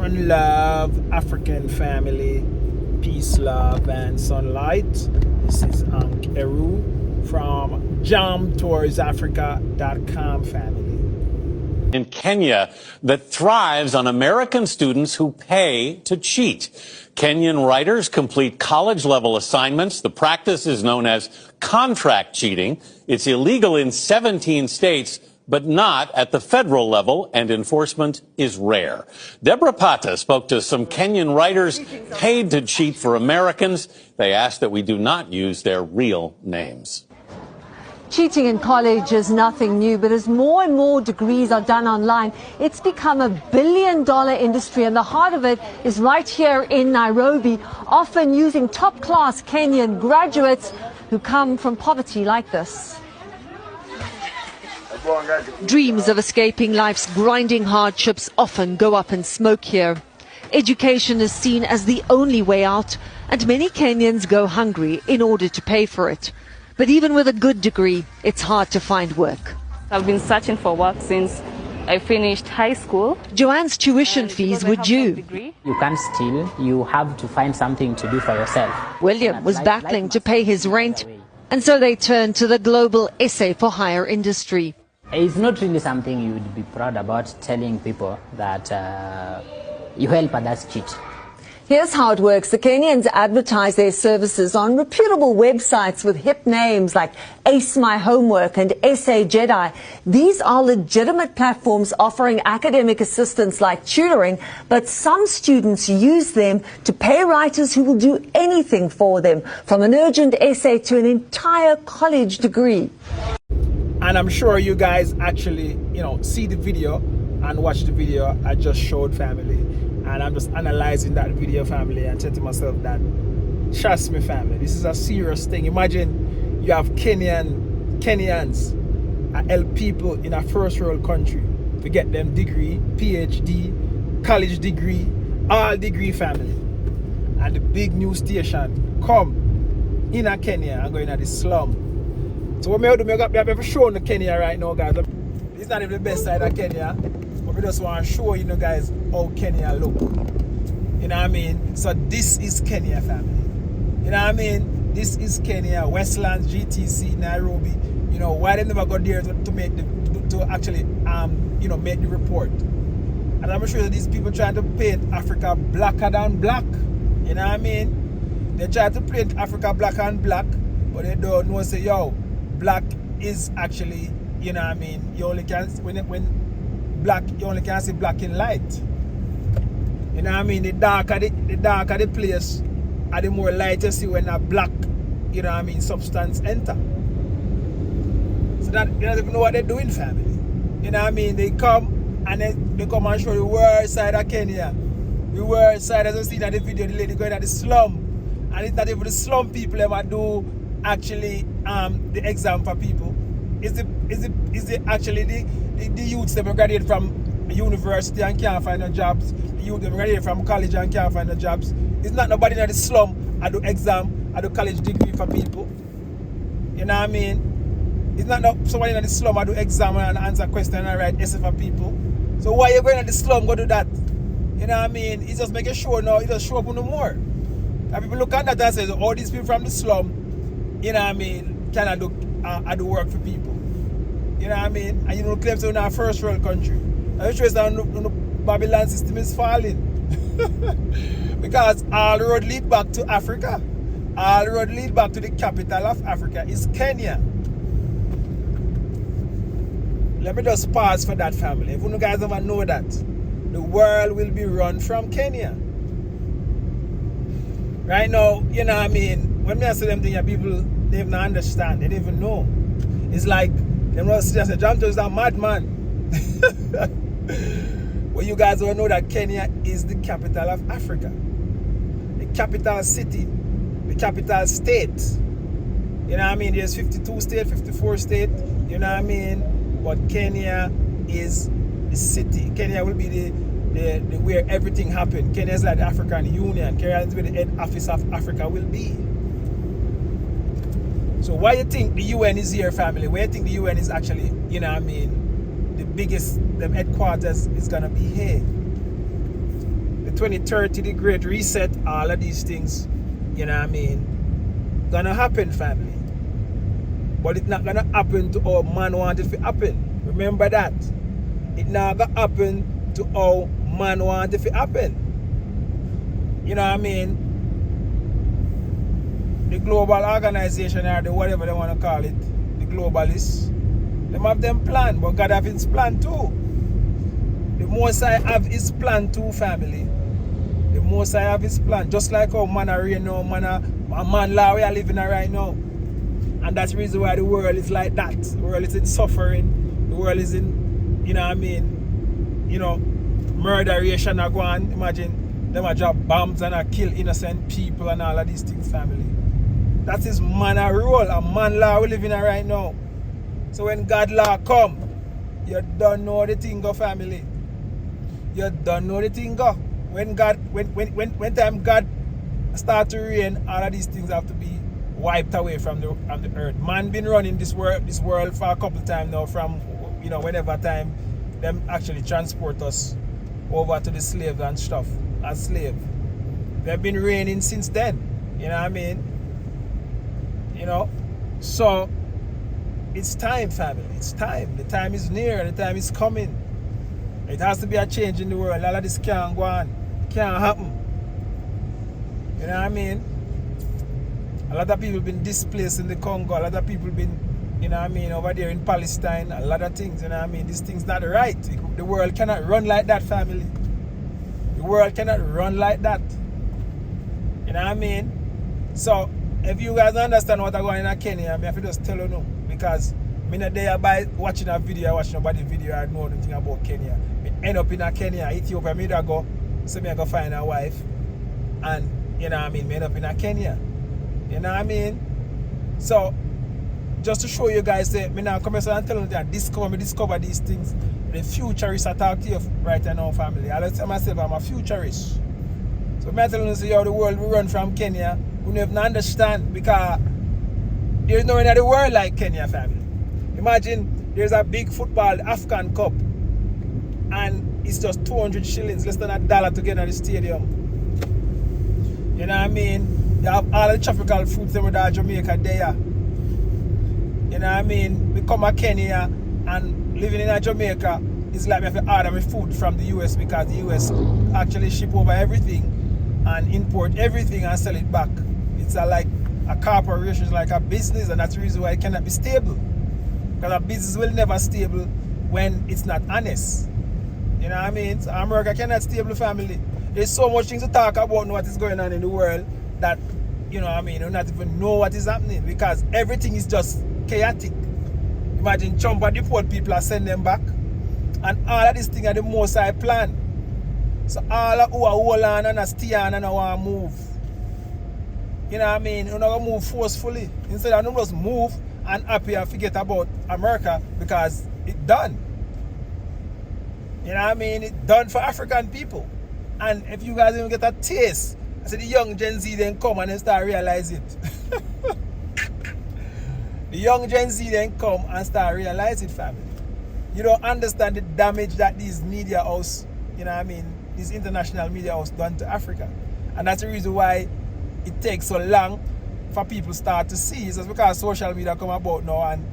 One love, African family, peace, love, and sunlight. This is Ankh Eru from JamToursAfrica.com family. In Kenya that thrives on American students who pay to cheat. Kenyan writers complete college-level assignments. The practice is known as contract cheating. It's illegal in 17 states, but not at the federal level, and enforcement is rare. Deborah Pata spoke to some Kenyan writers paid to cheat for Americans. They asked that we do not use their real names. Cheating in college is nothing new, but as more and more degrees are done online, it's become a billion-dollar industry, and the heart of it is right here in Nairobi, often using top-class Kenyan graduates who come from poverty like this. Dreams of escaping life's grinding hardships often go up in smoke here. Education is seen as the only way out, and many Kenyans go hungry in order to pay for it. But even with a good degree, it's hard to find work. I've been searching for work since I finished high school. Joanne's tuition fees were due. You can't steal, you have to find something to do for yourself. William was battling to pay his rent, and so they turned to the global essay for hire industry. It's not really something you would be proud about, telling people that you help others cheat. Here's how it works. The Kenyans advertise their services on reputable websites with hip names like Ace My Homework and Essay Jedi. These are legitimate platforms offering academic assistance like tutoring, but some students use them to pay writers who will do anything for them, from an urgent essay to an entire college degree. And I'm sure you guys actually, see the video and watch the video I just showed family. And I'm just analyzing that video, family, and saying to myself that, trust me, family, this is a serious thing. Imagine you have Kenyans help people in a first world country to get them degree, PhD, college degree, all degree, family. And the big news station come in a Kenya and go in the slum. So what I do, I've shown the Kenya right now, guys. It's not even the best side of Kenya. But we just want to show you guys how Kenya look. You know what I mean? So this is Kenya, family. You know what I mean? This is Kenya, Westlands, GTC, Nairobi. Why they never got there to make actually make the report. And I'm sure that these people trying to paint Africa blacker than black. You know what I mean? They try to paint Africa black and black, but they don't know, say, black is actually, you know what I mean? You only can, when black, you only can see black in light. You know what I mean? The darker the place, the more light you see when a black, you know what I mean, substance enter. So that you don't even know what they're doing, family. You know what I mean? They come and they come and show the worst side of Kenya. The worst side, as you see in the video, the lady going at the slum. And it's not even the slum people ever do actually the exam for people. Is it actually the youths that graduate from university and can't find no jobs, the youth that graduate from college and can't find no jobs? It's not nobody in the slum I do exam, I do college degree for people. You know what I mean? It's not somebody in the slum I do exam and answer question and write essay for people. So why you going to the slum go do that? You know what I mean? It's just making sure now, it just show up no more. And people look at that and say, all these people from the slum, you know what I mean, cannot do work for people. You know what I mean? And claim to in our first world country. I'm sure that the Babylon system is falling. Because all road lead back to Africa. All road lead back to the capital of Africa is Kenya. Let me just pause for that, family. If you guys ever know that, the world will be run from Kenya. Right now, you know what I mean? When I say them things, people, they even understand. They don't even know. It's like, them not say, John is a madman. Well, you guys will know that Kenya is the capital of Africa. The capital city. The capital state. You know what I mean? There's 52 states, 54 states. You know what I mean? But Kenya is the city. Kenya will be the where everything happened. Kenya is like the African Union. Kenya is where the head office of Africa will be. So why you think the UN is here, family? Why you think the UN is actually, you know what I mean, the biggest, the headquarters is gonna be here? 2030, the Great Reset, all of these things, you know what I mean, gonna happen, family. But it's not gonna happen to how man want it to happen. Remember that. It not gonna happen to how man want it to happen. You know what I mean? The global organization, or the whatever they want to call it, the globalists, them have them plan, but God have his plan too. The Most High have his plan too, family. The Most High have his plan. Just like how man are reign now, a man law we are living right now. And that's the reason why the world is like that. The world is in suffering. The world is in, you know what I mean, you know, murderation are going. Imagine them a drop bombs and a kill innocent people and all of these things, family. That is man a rule, a man law we living in right now. So when God law come, you don't know the thing go, family. You don't know the thing go. When time God start to reign, all of these things have to be wiped away from the earth. Man been running this world for a couple of times now, from, you know, whenever time them actually transport us over to the slaves and stuff as slave. They've been reigning since then. You know what I mean? You know, so it's time, family. It's time. The time is near. The time is coming. It has to be a change in the world. All of this can't go on. Can't happen. You know what I mean? A lot of people been displaced in the Congo. A lot of people been, you know what I mean, over there in Palestine. A lot of things, you know what I mean? These things not right. The world cannot run like that, family. The world cannot run like that. You know what I mean? So, if you guys don't understand what I'm going on in Kenya, I have to just tell you no. Because I'm not there by watching a video, watching nobody's video, I know nothing about Kenya. I end up in a Kenya, Ethiopia, I go, so I go find a wife. And, you know what I mean, I end up in a Kenya. You know what I mean? So, just to show you guys that I now come here and tell you that discover these things. The futurist I talk to you right now, family. I tell myself I'm a futurist. So I'm telling you how the world will run from Kenya. We never understand, because there's no one in the world like Kenya, family. Imagine there's a big football African Cup and it's just 200 shillings, less than $1 to get in the stadium. You know what I mean? You have all the tropical fruits with Jamaica there. You know what I mean? Become a Kenya and living in a Jamaica is like if you order my food from the US, because the US actually ship over everything and import everything and sell it back. It's like a corporation, it's like a business, and that's the reason why it cannot be stable. Because a business will never stable when it's not honest. You know what I mean? So America cannot stable, family. There's so much things to talk about what is going on in the world that, you know what I mean, you don't even know what is happening, because everything is just chaotic. Imagine Trump and deport people and send them back. And all of these things are the Most High plan. So all of who are hold on and stay on and want to move. You know what I mean? You're not going to move forcefully. Instead of just move and happy and forget about America, because it's done. You know what I mean? It's done for African people. And if you guys even get a taste, I said the young Gen Z then come and then start realize it. The young Gen Z then come and start realize it, family. You don't understand the damage that these media house, you know what I mean, these international media house done to Africa. And that's the reason why it takes so long for people start to see. It's just because social media come about now and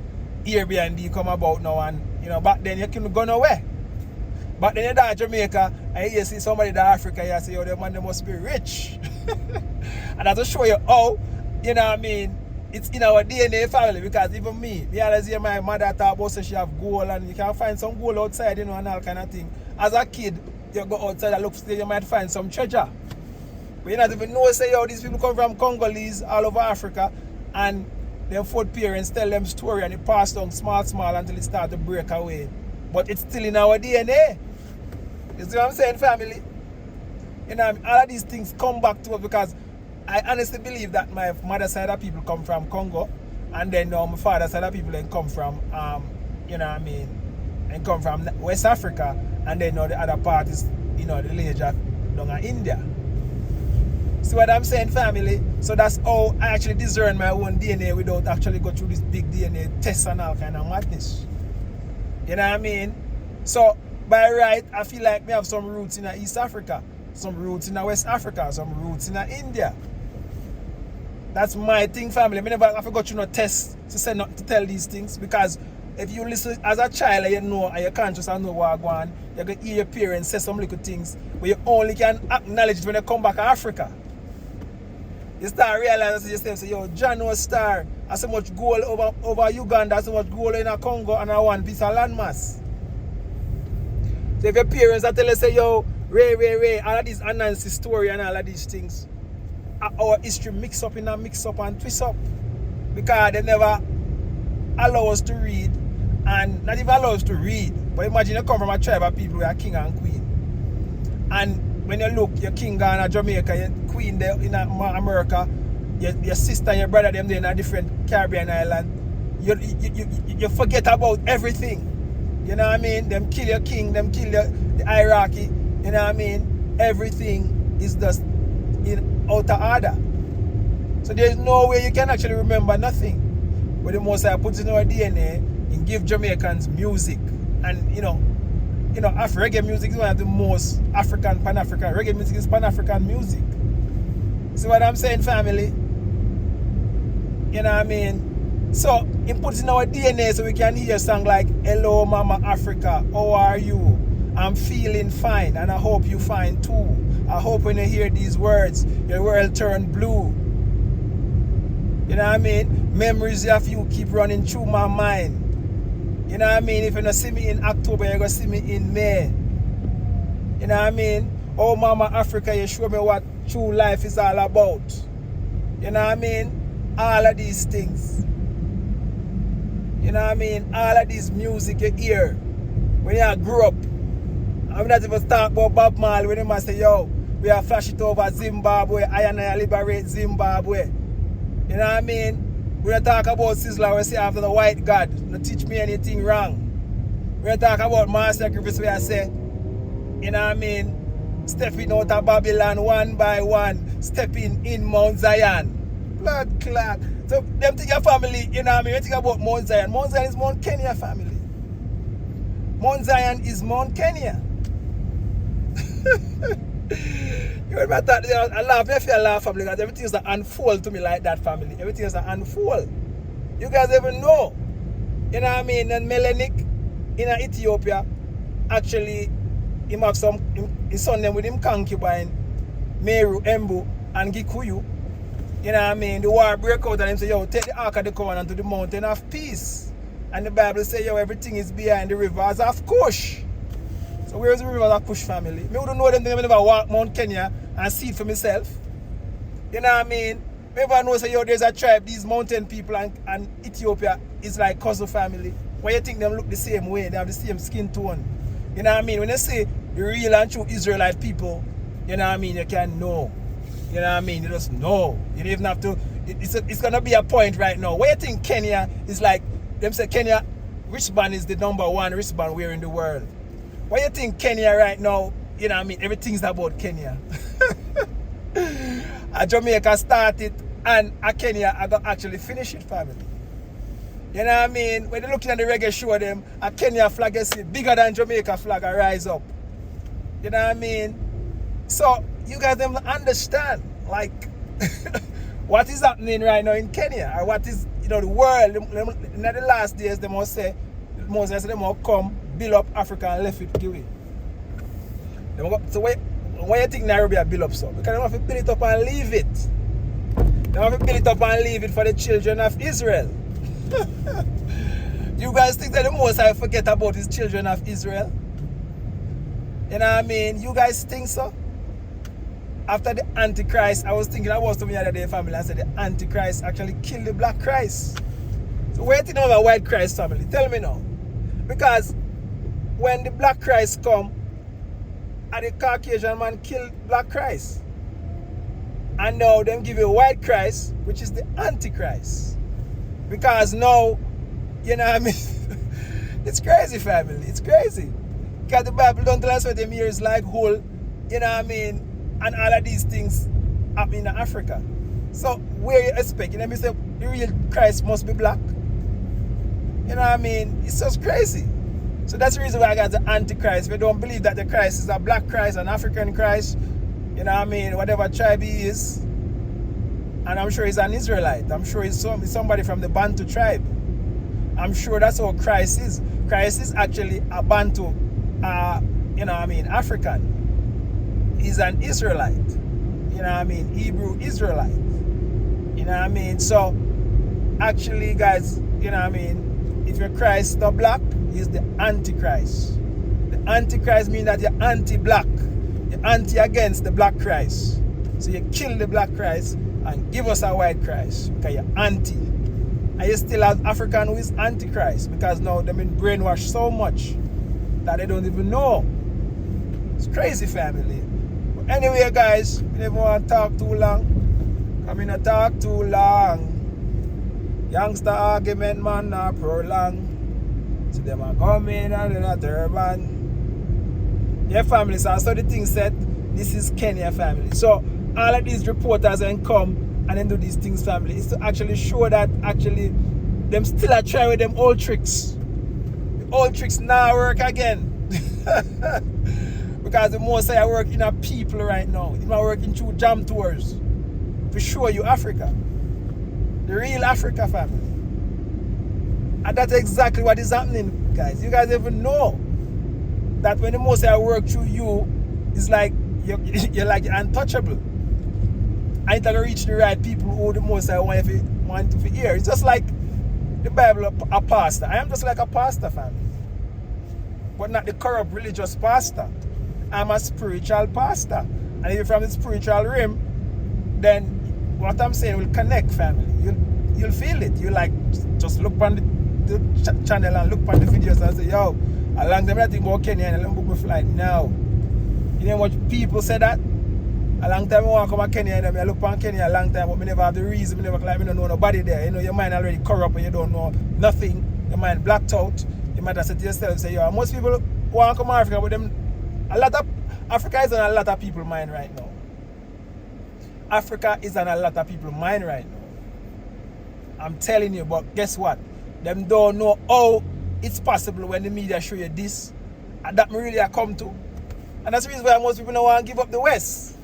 Airbnb come about now, and you know, back then you couldn't go nowhere. But then you're down Jamaica and you see somebody in Africa, you say, oh, the man, they must be rich. And that's to show you how, you know what I mean, it's in our DNA, family. Because even me always hear my mother talk about, so she have gold, and you can find some gold outside, you know, and all kind of thing. As a kid, you go outside and look, you might find some treasure. But you not even know, say, yo, these people come from Congolese all over Africa, and their fourth parents tell them story, and it passed on small until it start to break away. But it's still in our DNA. You see what I'm saying, family? You know, all of these things come back to us, because I honestly believe that my mother's side of people come from Congo, and then my father's side of people then come from, you know what I mean, and come from West Africa, and then the other part is, you know, the lineage of down in India. See what I'm saying, family? So that's how I actually discern my own DNA without actually go through this big DNA test and all kind of madness. You know what I mean? So by right, I feel like we have some roots in East Africa. some roots in West Africa, some roots in India. That's my thing, family. I never I forgot you no test to say not to tell these things, because if you listen as a child and you know and you conscious and know what going on, you're gonna hear your parents say some little things, but you only can acknowledge it when you come back to Africa. You start realizing yourself, say, yo, John was star, and so much gold over Uganda, so much gold in Congo, and I one piece of landmass. So if your parents are telling you, say, yo, Ray, all of these Anansi story and all of these things, our history mix up and twist up, because they never allow us to read, and not even allow us to read, but imagine you come from a tribe of people who are king and queen, and when you look, your king gone in Jamaica, your queen there in America, your sister and your brother them there in a different Caribbean island, you forget about everything. You know what I mean? Them kill your king, them kill the hierarchy. You know what I mean? Everything is just in out of order. So there's no way you can actually remember nothing. But the Most High puts in our DNA and give Jamaicans music. And you know, reggae music is one of the most Pan-African. Reggae music is Pan-African music. See what I'm saying, family? You know what I mean? So, it puts in our DNA so we can hear a song like, Hello Mama Africa, how are you? I'm feeling fine, and I hope you fine too. I hope when you hear these words, your world turn blue. You know what I mean? Memories of you keep running through my mind. You know what I mean? If you don't see me in October, you're going to see me in May. You know what I mean? Oh, Mama Africa, you show me what true life is all about. You know what I mean? All of these things. You know what I mean? All of this music you hear when you grew up. I'm not even talking about Bob Marley when they say, yo, we are flash it over Zimbabwe, I liberate Zimbabwe. You know what I mean? We don't talk about Sizzler, we say after the white God, don't teach me anything wrong. We don't talk about mass sacrifice, where I say, you know what I mean, stepping out of Babylon one by one, stepping in Mount Zion. Blood clot. So them think your family, you know what I mean, we think about Mount Zion. Mount Zion is Mount Kenya, family. Mount Zion is Mount Kenya. You know what I thought? I laugh, if you laugh, family, because everything is to unfold to me like that, family. Everything is to unfold. You guys even know. You know what I mean? And Melanik in Ethiopia, actually, he have his son them with him concubine, Meru, Embu, and Gikuyu. You know what I mean? The war break out and him say, yo, take the Ark of the Covenant to the mountain of peace. And the Bible say, yo, everything is behind the rivers of Kush. So where is the rivers of Kush, family? Me wouldn't know them things. I never walk Mount Kenya and see it for myself. You know what I mean? Everyone knows that, yo, there's a tribe, these mountain people and Ethiopia is like cousin family. Why you think them look the same way? They have the same skin tone. You know what I mean? When you say the real and true Israelite people, you know what I mean? You can know. You know what I mean? You just know. You don't even have to. It's going to be a point right now. Why you think Kenya is like, them say Kenya, wristband is the #1 wristband we're in the world. Why you think Kenya right now, you know what I mean? Everything's about Kenya. Jamaica started and Kenya I got actually finish it, family. You know what I mean? When they're looking at the reggae show them, a Kenya flag is bigger than Jamaica flag I rise up. You know what I mean? So you guys don't understand like what is happening right now in Kenya, or what is, you know, the world in the last days. They must say they must come build up Africa and left it give it. So why you think Nairobi are built up so? Because they have to build it up and leave it. They have to build it up and leave it for the children of Israel. You guys think that the Most High forget about his children of Israel? You know what I mean? You guys think so? After the Antichrist, I was thinking, I was to me the other day, family, I said the Antichrist actually killed the black Christ. So what do you think about white Christ, family? Tell me now. Because when the black Christ come, and the Caucasian man killed black Christ. And now them give you a white Christ, which is the Antichrist. Because now, you know what I mean? It's crazy, family. It's crazy. Because the Bible don't tell us what them years like whole, you know what I mean? And all of these things happen in Africa. So where you expect, you know what I mean? Say the real Christ must be black. You know what I mean? It's just crazy. So that's the reason why I got the Antichrist. We don't believe that the Christ is a black Christ, an African Christ, you know what I mean, whatever tribe he is. And I'm sure he's an Israelite. I'm sure he's somebody from the Bantu tribe. I'm sure that's how Christ is. Christ is actually a Bantu, you know what I mean, African. He's an Israelite. You know what I mean? Hebrew Israelite. You know what I mean? So, actually, guys, you know what I mean? If you're Christ the black, he's the Antichrist. The Antichrist means that you're anti-black. You're anti-against the black Christ. So you kill the black Christ and give us a white Christ because you're anti. And you still have African who is Antichrist because now they've been brainwashed so much that they don't even know. It's crazy, family. But anyway, guys, we never want to talk too long. I mean, I talk too long. Youngster argument, man, not prolong. So them are coming and in a turban. Yeah, family, so the thing said, this is Kenya, family. So all of these reporters and come and then do these things, family, is to actually show that actually them still are trying with them old tricks. The old tricks now work again. Because the most I work in a people right now. I'm working through jam tours to show you Africa. The real Africa, family. And that's exactly what is happening, guys. You guys even know that when the most I work through you, it's like you're like untouchable. I need to reach the right people who the most I want to hear. It's just like the Bible, a pastor. I am just like a pastor, family. But not the corrupt religious pastor. I'm a spiritual pastor. And if you're from the spiritual realm, then what I'm saying will connect, family. You'll feel it. You like just look on the channel and look on the videos and say, yo, a long time I think about Kenyan and let me book my flight now. You know what people say that? A long time I want to come to Kenya and I look on Kenya a long time, but I never have the reason, I never like, I don't know nobody there. You know, your mind already corrupt and you don't know nothing. Your mind blacked out. You might have said to yourself, say, yo, most people want to come to Africa, but them, Africa is on a lot of people's mind right now. Africa is on a lot of people's mind right now. I'm telling you, but guess what? Them don't know how it's possible when the media show you this. And that me really I come to. And that's the reason why most people don't want to give up the West.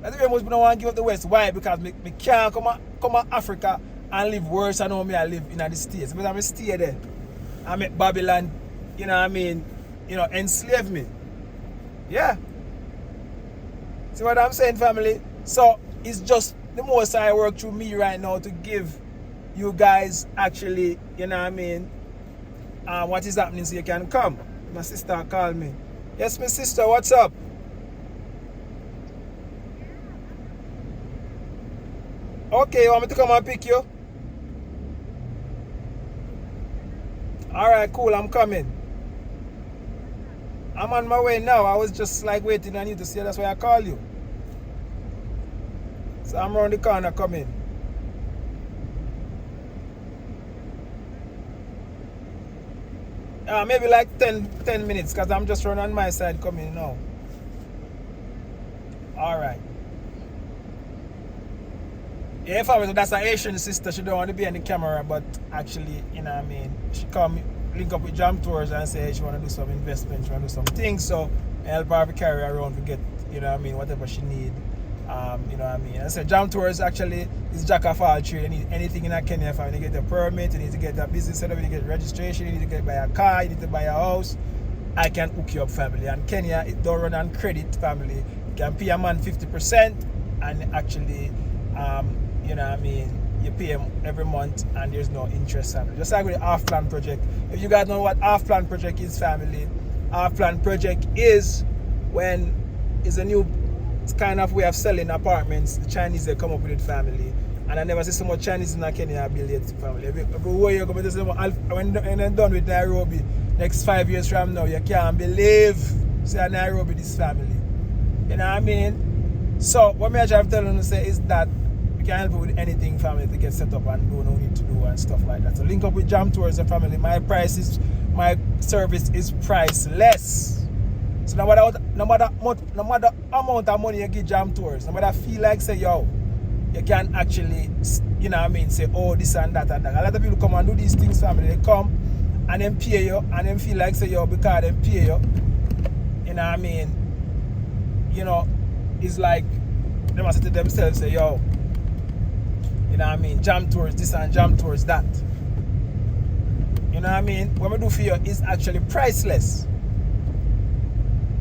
That's the reason most people don't want to give up the West. Why? Because me can't come to Africa and live worse than how I live in the States. Because I stay there. I make Babylon, you know what I mean, you know, enslave me. Yeah. See what I'm saying, family? So it's just the most I work through me right now to give you guys actually, you know what I mean, what is happening so you can come. My sister called me. Yes, my sister, what's up? Okay, you want me to come and pick you? Alright, cool, I'm coming. I'm on my way now. I was just like waiting on you to see, that's why I call you. So I'm around the corner coming. Maybe like 10 minutes because I'm just running on my side coming now. Alright. Yeah, if I was, that's an Asian sister, she don't want to be on the camera, but actually, you know what I mean, she come link up with Jam Tours and say she want to do some investment, she want to do some things, so I help her to carry her around to get, you know what I mean, whatever she need. You know what I mean? I said Jam Tours actually is jack of all trades. You need anything in Kenya, you need to get a permit, you need to get a business set up, you need to get registration, you need to buy a car, you need to buy a house. I can hook you up, family. And Kenya, it don't run on credit, family. You can pay a man 50% and actually, you know what I mean, you pay him every month and there's no interest, family. Just like with the half plan project. If you guys know what half plan project is, family, half plan project is when it's a new kind of way of selling apartments. The Chinese, they come up with it, family. And I never see so much Chinese in Kenya build it, family. Everywhere you go, when they're done with Nairobi, next 5 years from now, you can't believe say Nairobi this family. You know what I mean? So what me I try to tell you say is that we can help you with anything, family, to get set up and do no need to do and stuff like that. So link up with Jam Tours, family. My service is priceless. So no matter amount of money you give Jam Tours, no matter feel like say yo, you can actually, you know what I mean, say oh this and that and that. A lot of people come and do these things, family. They come and then pay you and then feel like say yo because they pay you, you know what I mean, you know, it's like they must say to themselves, say, yo, you know what I mean, jam towards this and jam towards that. You know what I mean? What I do for you is actually priceless.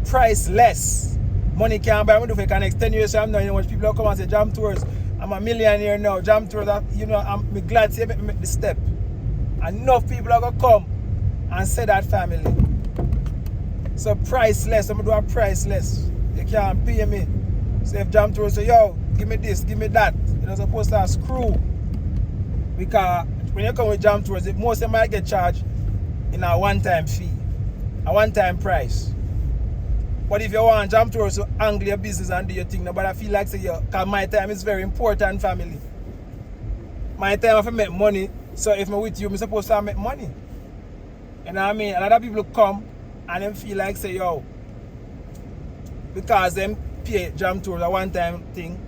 Priceless. Money can't buy. What I do for you can next 10 years from now, you know, when people come and say jam tours, I'm a millionaire now, jam tours, you know, I'm glad to make the step. Enough people are gonna come and say that, family. So priceless, I'm gonna do a priceless. You can't pay me. So if jam tours say, yo, give me this, give me that, you're not supposed to screw. Because when you come with jam tours, most of them might get charged in a one-time fee, a one-time price. But if you want jam tours to angle your business and do your thing, nobody feel like say, yo, because my time is very important, family. My time I have to make money, so if I'm with you, I'm supposed to make money. You know what I mean? A lot of people come and them feel like say, yo, because them pay jam tours a one-time thing,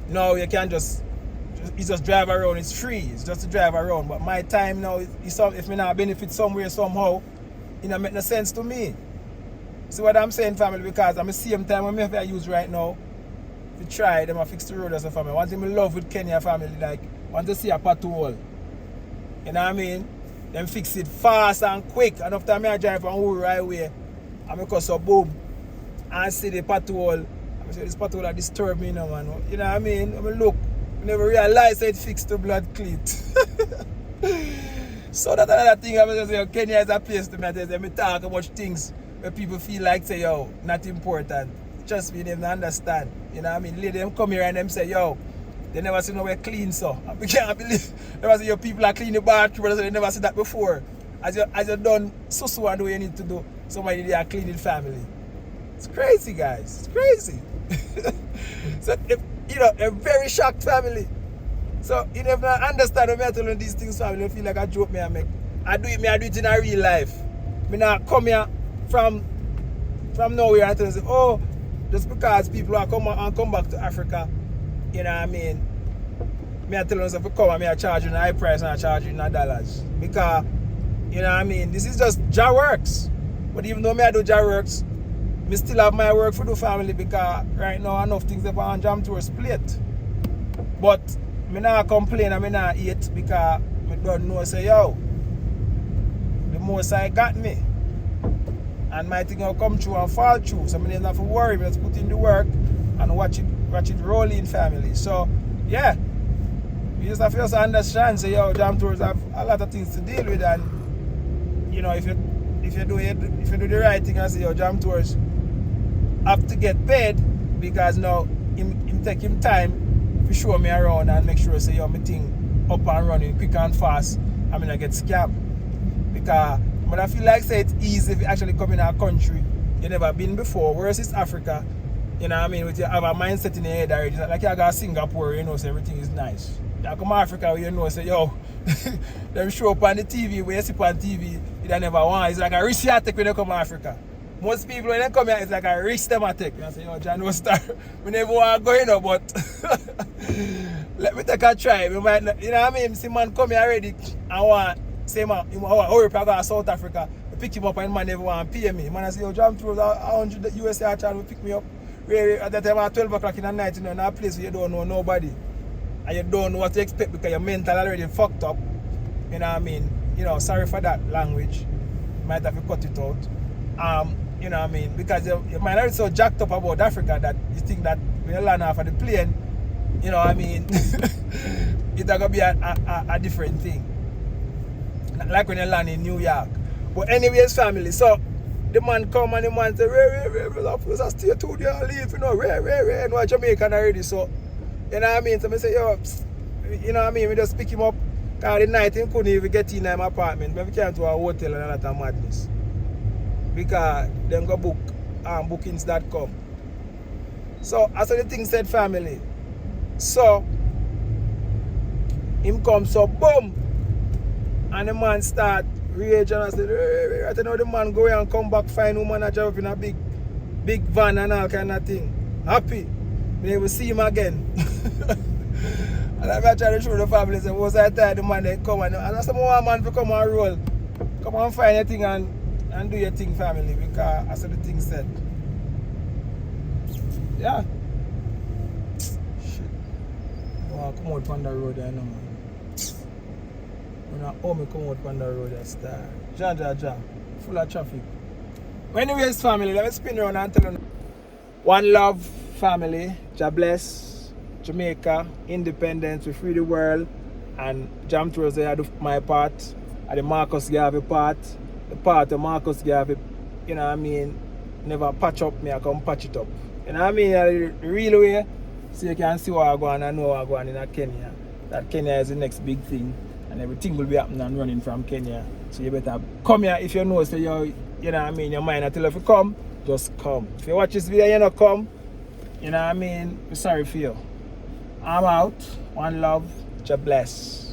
no, you can't just drive around. It's free. It's just to drive around. But my time now, if me not benefit somewhere somehow, it don't make no sense to me. See what I'm saying, family? Because I'm the same time when I use right now to try them, I fix the road as a family. One thing I love with Kenya family, like, want to see a pothole. You know what I mean? Them fix it fast and quick. And after I drive on Uru Highway, I make us a boom and see the pothole. I say this pothole that disturb me now, man. You know what I mean? I mean, look, I never realized it fixed the blood cleat. So that's another thing. I was just say, Kenya is a place to me. I talk about things where people feel like say, yo, not important. Trust me, they don't understand. You know what I mean? Lady them come here and them say, yo, they never see nowhere clean, so I can't believe. Never see your people are clean the bathroom, so they never see that before. As you done so and do what you need to do, somebody they are cleaning family. It's crazy, guys. It's crazy. So if, you know, a very shocked family. So you never understand when I tell you these things, family. I feel like a joke me I make. I do it in a real life. Me not come here from nowhere and tell you, oh, just because people are come back to Africa, you know what I mean? Me I tell you, if you come and me I charge you a high price and I charge you $9. Because, you know what I mean? This is just Jah works. But even though me I do Jah works, me still have my work for the family because right now enough things that on jam tours plate. But me not complain and me not eat because me don't know say, yo, the most I got me. And my thing will come through and fall through. So I don't have to worry, just put in the work and watch it roll in, family. So yeah. You just have to understand, say, yo, jam tours have a lot of things to deal with, and you know, if you do the right thing and say, yo, jam tours have to get paid because now him take him time to show me around and make sure say, yo, my thing up and running quick and fast. I mean, I get scammed because but I feel like say it's easy if you actually come in our country you never been before. Whereas it's Africa, you know what I mean, with you have a mindset in your head already. Like you got Singapore, you know, so everything is nice. You come to Africa, you know, say, yo, them show up on the TV, where you see on TV, you don't never want. It's like a risk you take when you come to Africa. Most people when they come here, it's like a risk them take. You say, yo, John, no star. We never want to go, you know, but let me take a try. We might not, you know what I mean? See man come here already and want, say man, I want to go to South Africa. I pick him up and man never want to pay me. Man I say, yo, John, through 100 USA charge, pick me up. At that time at 12 o'clock in the night, you know, in a place where you don't know nobody. And you don't know what to expect because your mental already fucked up. You know what I mean? You know, sorry for that language. You might have to cut it out. You know what I mean? Because your mind already so jacked up about Africa that you think that when you land off of the plane, you know what I mean? It's going to be a different thing. Like when you land in New York. But anyways, family, so the man come and the man say, I stay 2 days and leave, you know, and we're Jamaican already, so, you know what I mean? So I say, yo, you know what I mean? We just pick him up, because the night he couldn't even get in my apartment, but we came to a hotel and a lot of madness. Because them go book, bookings.com. So, as the thing said, family, so, him come, so boom, and the man start rage and I said, right now the man go and come back, find woman and drive up in a big van and all kind of thing. Happy. We never see him again. And I try to show the family, say, was I tired the man they come and I said, one man to come and roll. Come and find your thing and do your thing, family, because I said the thing said. yeah. Shit. I want to come out on the road, you know, man. When I me come out on the road, that's that. Ja. Full of traffic. But anyways, family, let me spin around and tell you. One love, family. God bless. Jamaica, independence, we free the world. And Jam Thursday, I do my part. And the Marcus Garvey part. The part of Marcus Garvey, you know what I mean, never patch up me, I come patch it up. You know what I mean? The real way, so you can see what I go on and know what I go on in Kenya. That Kenya is the next big thing. And everything will be happening and running from Kenya. So you better come here if you know, so you know what I mean, your mind until if you come, just come. If you watch this video and you don't come, you know what I mean, we're sorry for you. I'm out. One love. God bless.